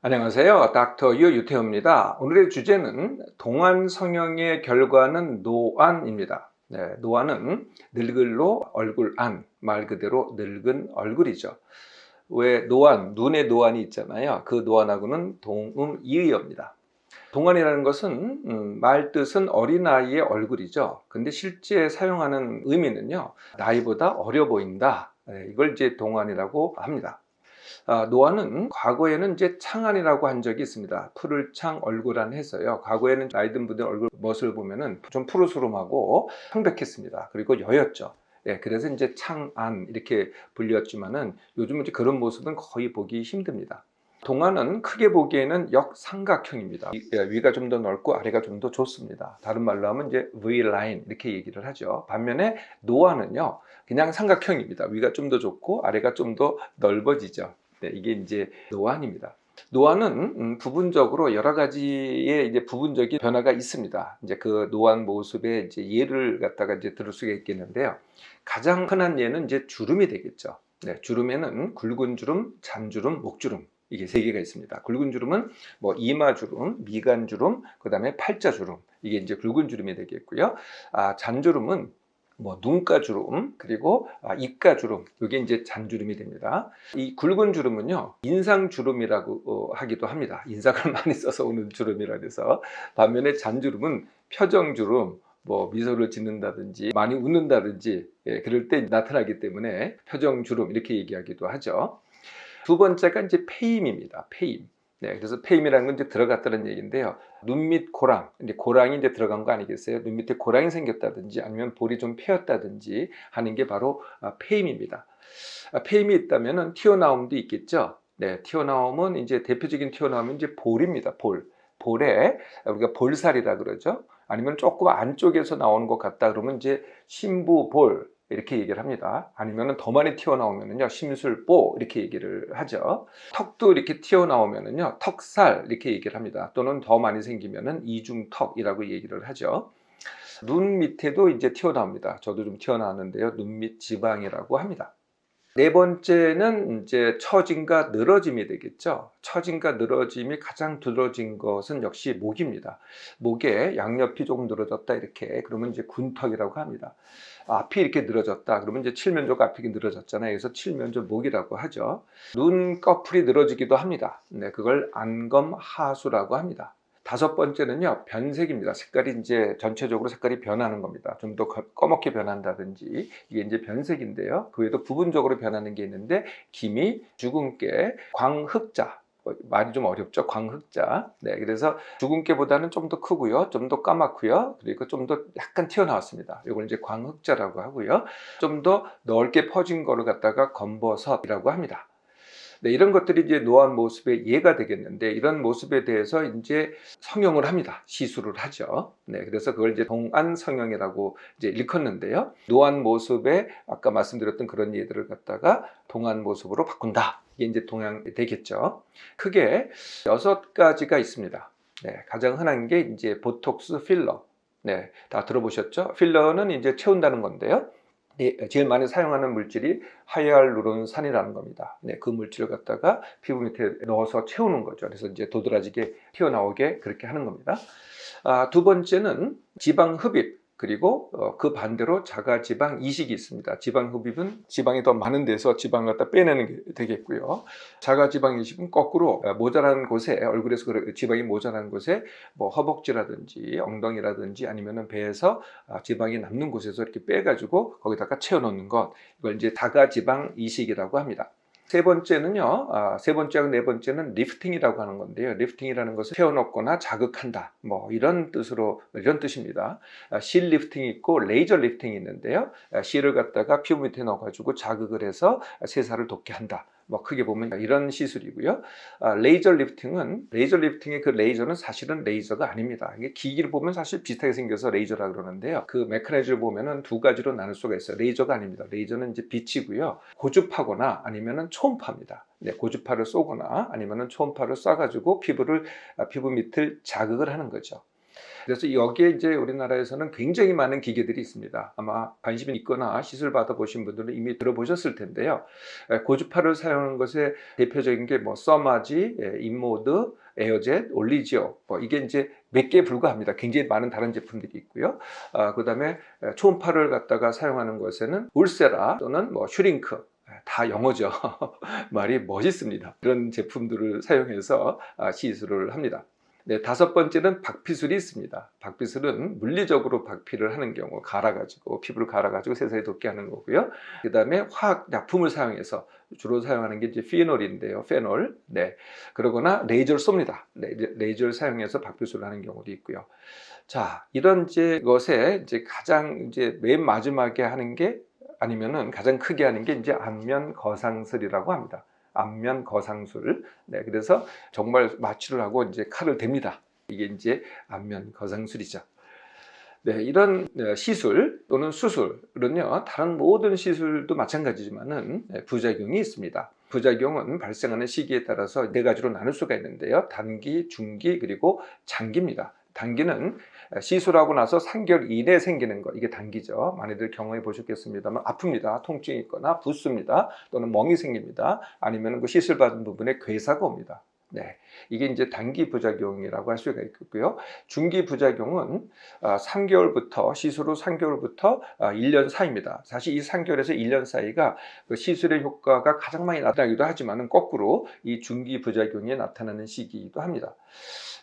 안녕하세요. 닥터 유 유태호입니다. 오늘의 주제는 동안 성형의 결과는 노안입니다. 네, 노안은 늙을로 얼굴 안, 말 그대로 늙은 얼굴이죠. 왜 노안, 눈의 노안이 있잖아요. 그 노안하고는 동음이의어입니다. 동안이라는 것은 말 뜻은 어린아이의 얼굴이죠. 근데 실제 사용하는 의미는요, 나이보다 어려 보인다. 네, 이걸 이제 동안이라고 합니다. 노안은 과거에는 이제 창안이라고 한 적이 있습니다. 푸를 창 얼굴안 해서요. 과거에는 나이 든 분들 얼굴 멋을 보면은 좀 푸르스름하고 청백했습니다. 그리고 여였죠. 예, 그래서 이제 창안 이렇게 불렸지만은 요즘은 이제 그런 모습은 거의 보기 힘듭니다. 동안은 크게 보기에는 역삼각형입니다. 위가 좀 더 넓고 아래가 좀 더 좁습니다. 다른 말로 하면 이제 V라인 이렇게 얘기를 하죠. 반면에 노안은요, 그냥 삼각형입니다. 위가 좀 더 좁고 아래가 좀 더 넓어지죠. 네, 이게 이제 노안입니다. 노안은 부분적으로 여러 가지의 이제 부분적인 변화가 있습니다. 이제 그 노안 모습의 이제 예를 갖다가 이제 들을 수가 있겠는데요. 가장 흔한 예는 이제 주름이 되겠죠. 네, 주름에는 굵은 주름, 잔주름, 목주름 이게 세 개가 있습니다. 굵은 주름은 뭐 이마주름, 미간주름, 그다음에 팔자주름 이게 이제 굵은 주름이 되겠고요. 잔주름은 뭐 눈가주름 그리고 입가주름 이게 이제 잔주름이 됩니다. 이 굵은 주름은요 인상주름이라고 하기도 합니다. 인상을 많이 써서 오는 주름이라 해서. 반면에 잔주름은 표정주름, 뭐 미소를 짓는다든지 많이 웃는다든지 그럴 때 나타나기 때문에 표정주름 이렇게 얘기하기도 하죠. 두 번째가 이제 페임입니다. 페임. 네, 그래서 페임이라는 건 이제 들어갔다는 얘기인데요. 눈 밑 고랑, 이제 고랑이 이제 들어간 거 아니겠어요? 눈 밑에 고랑이 생겼다든지 아니면 볼이 좀 패였다든지 하는 게 바로 페임입니다. 페임이 있다면은 튀어나옴도 있겠죠. 네, 튀어나옴은 이제 대표적인 튀어나옴은 이제 볼입니다. 볼. 볼에 우리가 볼살이라 그러죠. 아니면 조금 안쪽에서 나오는 것 같다 그러면 이제 심부볼 이렇게 얘기를 합니다. 아니면 더 많이 튀어나오면요 심술보 이렇게 얘기를 하죠. 턱도 이렇게 튀어나오면요 턱살 이렇게 얘기를 합니다. 또는 더 많이 생기면은 이중턱이라고 얘기를 하죠. 눈 밑에도 이제 튀어나옵니다. 저도 좀 튀어나왔는데요. 눈 밑 지방이라고 합니다. 네 번째는 이제 처짐과 늘어짐이 되겠죠. 처짐과 늘어짐이 가장 두드러진 것은 역시 목입니다. 목에 양옆이 조금 늘어졌다 이렇게 그러면 이제 군턱이라고 합니다. 앞이 이렇게 늘어졌다 그러면 이제 칠면조 앞이 늘어졌잖아요. 그래서 칠면조 목이라고 하죠. 눈꺼풀이 늘어지기도 합니다. 네, 그걸 안검하수라고 합니다. 다섯 번째는요, 변색입니다. 색깔이 이제 전체적으로 색깔이 변하는 겁니다. 좀 더 검게 변한다든지, 이게 이제 변색인데요. 그 외에도 부분적으로 변하는 게 있는데, 기미, 주근깨, 광흑자. 말이 좀 어렵죠. 광흑자. 네, 그래서 주근깨보다는 좀 더 크고요. 좀 더 까맣고요. 그리고 좀 더 약간 튀어나왔습니다. 이걸 이제 광흑자라고 하고요. 좀 더 넓게 퍼진 거를 갖다가 검버섯이라고 합니다. 네, 이런 것들이 이제 노안 모습의 예가 되겠는데 이런 모습에 대해서 이제 성형을 합니다. 시술을 하죠. 네, 그래서 그걸 이제 동안 성형이라고 이제 일컫는데요. 노안 모습에 아까 말씀드렸던 그런 예들을 갖다가 동안 모습으로 바꾼다. 이게 이제 동양이 되겠죠. 크게 6가지가 있습니다. 네, 가장 흔한 게 이제 보톡스 필러. 네, 다 들어보셨죠? 필러는 이제 채운다는 건데요. 네, 제일 많이 사용하는 물질이 하이알루론산이라는 겁니다. 네, 그 물질을 갖다가 피부 밑에 넣어서 채우는 거죠. 그래서 이제 도드라지게 튀어나오게 그렇게 하는 겁니다. 두 번째는 지방 흡입. 그리고 그 반대로 자가지방 이식이 있습니다. 지방 흡입은 지방이 더 많은 데서 지방을 갖다 빼내는 게 되겠고요. 자가지방 이식은 거꾸로 모자란 곳에 얼굴에서 지방이 모자란 곳에 뭐 허벅지라든지 엉덩이라든지 아니면은 배에서 지방이 남는 곳에서 이렇게 빼가지고 거기다가 채워놓는 것, 이걸 이제 자가지방 이식이라고 합니다. 세 번째는요, 세 번째하고 네 번째는 리프팅이라고 하는 건데요. 리프팅이라는 것은 채워넣거나 자극한다. 뭐 이런 뜻입니다. 실 리프팅이 있고 레이저 리프팅이 있는데요. 실을 갖다가 피부 밑에 넣어가지고 자극을 해서 세살을 돋게 한다. 뭐 크게 보면 이런 시술이고요. 레이저 리프팅의 그 레이저는 사실은 레이저가 아닙니다. 이게 기기를 보면 사실 비슷하게 생겨서 레이저라 그러는데요. 그 메커니즘을 보면은 두 가지로 나눌 수가 있어요. 레이저가 아닙니다. 레이저는 이제 빛이고요. 고주파거나 아니면은 초음파입니다. 네, 고주파를 쏘거나 아니면은 초음파를 쏴가지고 피부 밑을 자극을 하는 거죠. 그래서 여기에 이제 우리나라에서는 굉장히 많은 기계들이 있습니다. 아마 관심이 있거나 시술 받아보신 분들은 이미 들어보셨을 텐데요. 고주파를 사용하는 것에 대표적인 게 뭐 써마지, 인모드, 에어젯, 올리지오, 이게 이제 몇 개에 불과합니다. 굉장히 많은 다른 제품들이 있고요. 그다음에 초음파를 갖다가 사용하는 것에는 울세라 또는 뭐 슈링크, 다 영어죠. 말이 멋있습니다. 그런 제품들을 사용해서 시술을 합니다. 네, 다섯 번째는 박피술이 있습니다. 박피술은 물리적으로 박피를 하는 경우, 피부를 갈아가지고 세상에 돋게 하는 거고요. 그 다음에 화학 약품을 사용해서 주로 사용하는 게 이제 피놀인데요. 페놀. 네. 그러거나 레이저를 쏩니다. 레이저를 사용해서 박피술을 하는 경우도 있고요. 자, 이런 것에 이제 가장 맨 마지막에 하는 게 아니면은 가장 크게 하는 게 이제 안면 거상술이라고 합니다. 안면 거상술. 네, 그래서 정말 마취를 하고 이제 칼을 댑니다. 이게 이제 안면 거상술이죠. 네, 이런 시술 또는 수술은요, 다른 모든 시술도 마찬가지지만은 부작용이 있습니다. 부작용은 발생하는 시기에 따라서 네 가지로 나눌 수가 있는데요. 단기, 중기, 그리고 장기입니다. 단기는 시술하고 나서 3개월 이내에 생기는 것, 이게 단기죠. 많이들 경험해 보셨겠습니다만 아픕니다. 통증이 있거나 붓습니다. 또는 멍이 생깁니다. 아니면 그 시술 받은 부분에 괴사가 옵니다. 네, 이게 이제 단기 부작용이라고 할 수가 있고요. 중기 부작용은 3개월부터 시술 후 3개월부터 1년 사이입니다. 사실 이 3개월에서 1년 사이가 그 시술의 효과가 가장 많이 나타나기도 하지만 거꾸로 이 중기 부작용이 나타나는 시기이기도 합니다.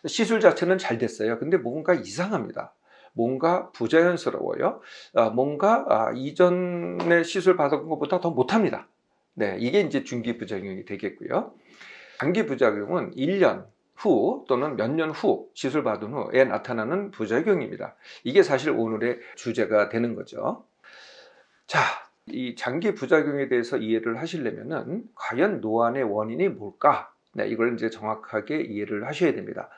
시술 자체는 잘 됐어요. 근데 뭔가 이상합니다. 뭔가 부자연스러워요. 뭔가 이전에 시술 받은 것보다 더 못합니다. 네, 이게 이제 중기 부작용이 되겠고요. 장기 부작용은 1년 후 또는 몇 년 후 시술 받은 후에 나타나는 부작용입니다. 이게 사실 오늘의 주제가 되는 거죠. 자, 이 장기 부작용에 대해서 이해를 하시려면은 과연 노안의 원인이 뭘까? 네, 이걸 이제 정확하게 이해를 하셔야 됩니다.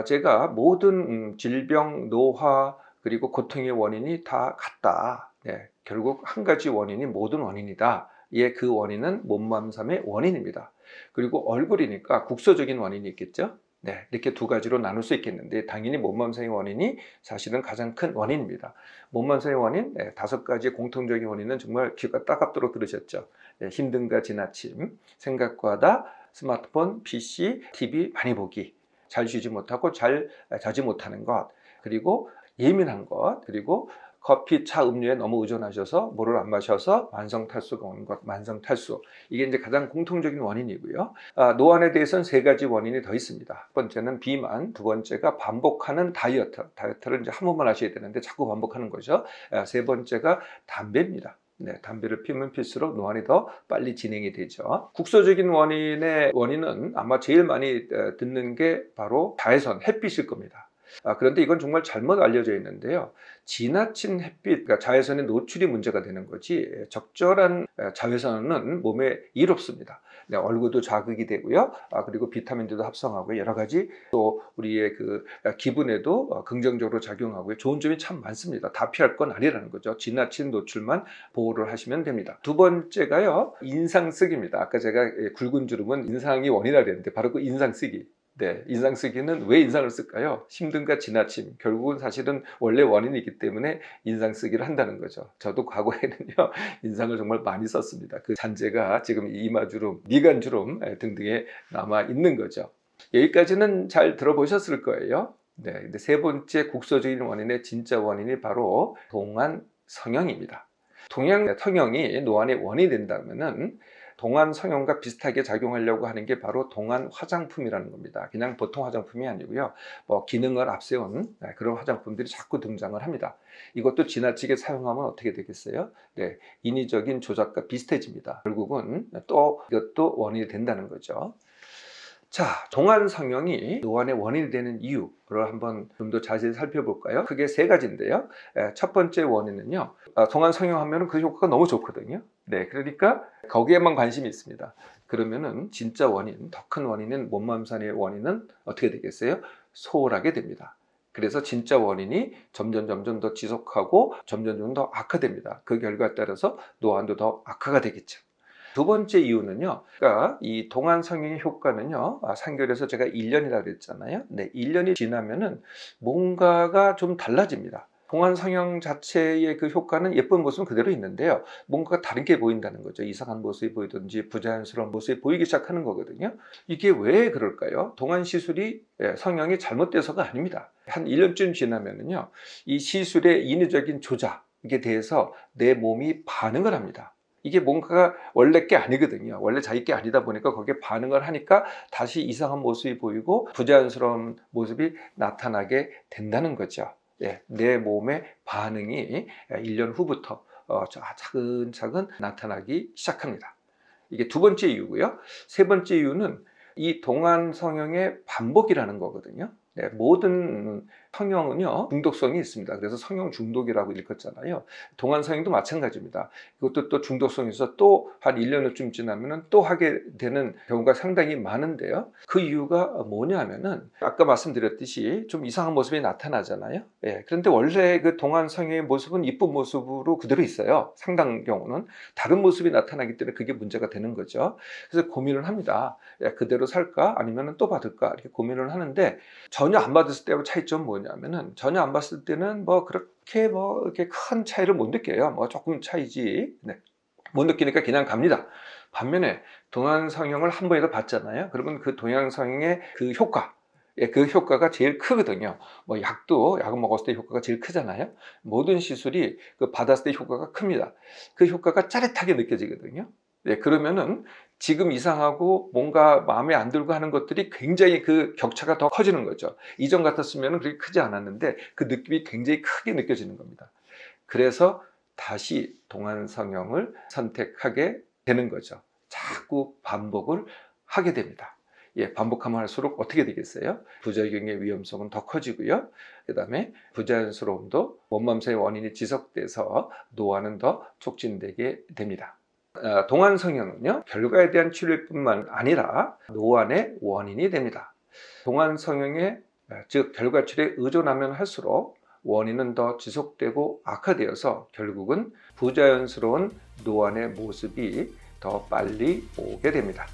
제가 모든 질병, 노화, 그리고 고통의 원인이 다 같다. 네, 결국 한 가지 원인이 모든 원인이다. 그 원인은 몸맘삼의 원인입니다. 그리고 얼굴이니까 국소적인 원인이 있겠죠. 네, 이렇게 두 가지로 나눌 수 있겠는데 당연히 몸맘상의 원인이 사실은 가장 큰 원인입니다. 몸맘상의 원인 5가지의 공통적인 원인은 정말 귀가 따갑도록 들으셨죠. 네, 힘듦과 지나침, 생각과다, 스마트폰, PC, TV 많이 보기, 잘 쉬지 못하고 잘 자지 못하는 것, 그리고 예민한 것, 그리고 커피, 차, 음료에 너무 의존하셔서 물을 안 마셔서 만성탈수가 오는 것, 만성탈수. 이게 이제 가장 공통적인 원인이고요. 노안에 대해서는 3가지 원인이 더 있습니다. 첫 번째는 비만, 두 번째가 반복하는 다이어트. 다이어트를 이제 한 번만 하셔야 되는데 자꾸 반복하는 거죠. 세 번째가 담배입니다. 네, 담배를 피면 필수록 노안이 더 빨리 진행이 되죠. 국소적인 원인은 아마 제일 많이 듣는 게 바로 자외선, 햇빛일 겁니다. 그런데 이건 정말 잘못 알려져 있는데요. 지나친 햇빛, 그러니까 자외선의 노출이 문제가 되는 거지 적절한 자외선은 몸에 이롭습니다. 네, 얼굴도 자극이 되고요. 그리고 비타민도 합성하고 여러 가지 또 우리의 그 기분에도 긍정적으로 작용하고요. 좋은 점이 참 많습니다. 다 피할 건 아니라는 거죠. 지나친 노출만 보호를 하시면 됩니다. 두 번째가요, 인상 쓰기입니다. 아까 제가 굵은 주름은 인상이 원인이라고 했는데 바로 그 인상 쓰기. 네, 인상 쓰기는 왜 인상을 쓸까요? 힘듦과 지나침, 결국은 사실은 원래 원인이기 때문에 인상 쓰기를 한다는 거죠. 저도 과거에는요, 인상을 정말 많이 썼습니다. 그 잔재가 지금 이마주름, 미간주름 등등에 남아 있는 거죠. 여기까지는 잘 들어보셨을 거예요. 네, 근데 세 번째 국소적인 원인의 진짜 원인이 바로 동안 성형입니다. 동양 성형이 노안의 원인이 된다면은 동안 성형과 비슷하게 작용하려고 하는 게 바로 동안 화장품이라는 겁니다. 그냥 보통 화장품이 아니고요. 기능을 앞세운 그런 화장품들이 자꾸 등장을 합니다. 이것도 지나치게 사용하면 어떻게 되겠어요? 네, 인위적인 조작과 비슷해집니다. 결국은 이것도 원인이 된다는 거죠. 자, 동안 성형이 노안의 원인이 되는 이유를 한번 좀 더 자세히 살펴볼까요? 크게 3가지인데요. 첫 번째 원인은요, 동안 성형하면 그 효과가 너무 좋거든요. 네, 그러니까 거기에만 관심이 있습니다. 그러면은 진짜 원인, 더 큰 원인은 몸맘산의 원인은 어떻게 되겠어요? 소홀하게 됩니다. 그래서 진짜 원인이 점점 더 지속하고 점점 더 악화됩니다. 그 결과에 따라서 노안도 더 악화가 되겠죠. 두 번째 이유는요. 그러니까 이 동안 성형의 효과는요. 산결에서 제가 1년이라고 그랬잖아요. 네, 1년이 지나면은 뭔가가 좀 달라집니다. 동안 성형 자체의 그 효과는 예쁜 모습은 그대로 있는데요. 뭔가가 다른 게 보인다는 거죠. 이상한 모습이 보이든지 부자연스러운 모습이 보이기 시작하는 거거든요. 이게 왜 그럴까요? 동안 시술이 성형이 잘못돼서가 아닙니다. 한 1년쯤 지나면은요. 이 시술의 인위적인 조작에 대해서 내 몸이 반응을 합니다. 이게 뭔가가 원래 게 아니거든요. 원래 자기 게 아니다 보니까 거기에 반응을 하니까 다시 이상한 모습이 보이고 부자연스러운 모습이 나타나게 된다는 거죠. 내 몸의 반응이 1년 후부터 차근차근 나타나기 시작합니다. 이게 두 번째 이유고요. 세 번째 이유는 이 동안 성형의 반복이라는 거거든요. 모든 성형은요 중독성이 있습니다. 그래서 성형 중독이라고 일컫잖아요. 동안 성형도 마찬가지입니다. 이것도 또 중독성이 있어 또 한 1년 후쯤 지나면은 또 하게 되는 경우가 상당히 많은데요. 그 이유가 뭐냐면은 아까 말씀드렸듯이 좀 이상한 모습이 나타나잖아요. 그런데 원래 그 동안 성형의 모습은 이쁜 모습으로 그대로 있어요. 상당 경우는 다른 모습이 나타나기 때문에 그게 문제가 되는 거죠. 그래서 고민을 합니다. 그대로 살까 아니면 또 받을까 이렇게 고민을 하는데 전혀 안 받았을 때하고 차이점은 뭐냐면은 전혀 안 받았을 때는 그렇게 이렇게 큰 차이를 못 느껴요. 조금 차이지. 못 느끼니까 그냥 갑니다. 반면에 동안 성형을 한 번이라도 받잖아요. 그러면 그 동안 성형의 그 효과, 그 효과가 제일 크거든요. 약을 먹었을 때 효과가 제일 크잖아요. 모든 시술이 그 받았을 때 효과가 큽니다. 그 효과가 짜릿하게 느껴지거든요. 그러면은 지금 이상하고 뭔가 마음에 안 들고 하는 것들이 굉장히 그 격차가 더 커지는 거죠. 이전 같았으면 그렇게 크지 않았는데 그 느낌이 굉장히 크게 느껴지는 겁니다. 그래서 다시 동안 성형을 선택하게 되는 거죠. 자꾸 반복을 하게 됩니다. 반복하면 할수록 어떻게 되겠어요? 부작용의 위험성은 더 커지고요. 그 다음에 부자연스러움도 원맘사의 원인이 지속돼서 노화는 더 촉진되게 됩니다. 동안 성형은요, 결과에 대한 치료뿐만 아니라 노안의 원인이 됩니다. 동안 성형의 즉 결과 치료에 의존하면 할수록 원인은 더 지속되고 악화되어서 결국은 부자연스러운 노안의 모습이 더 빨리 오게 됩니다.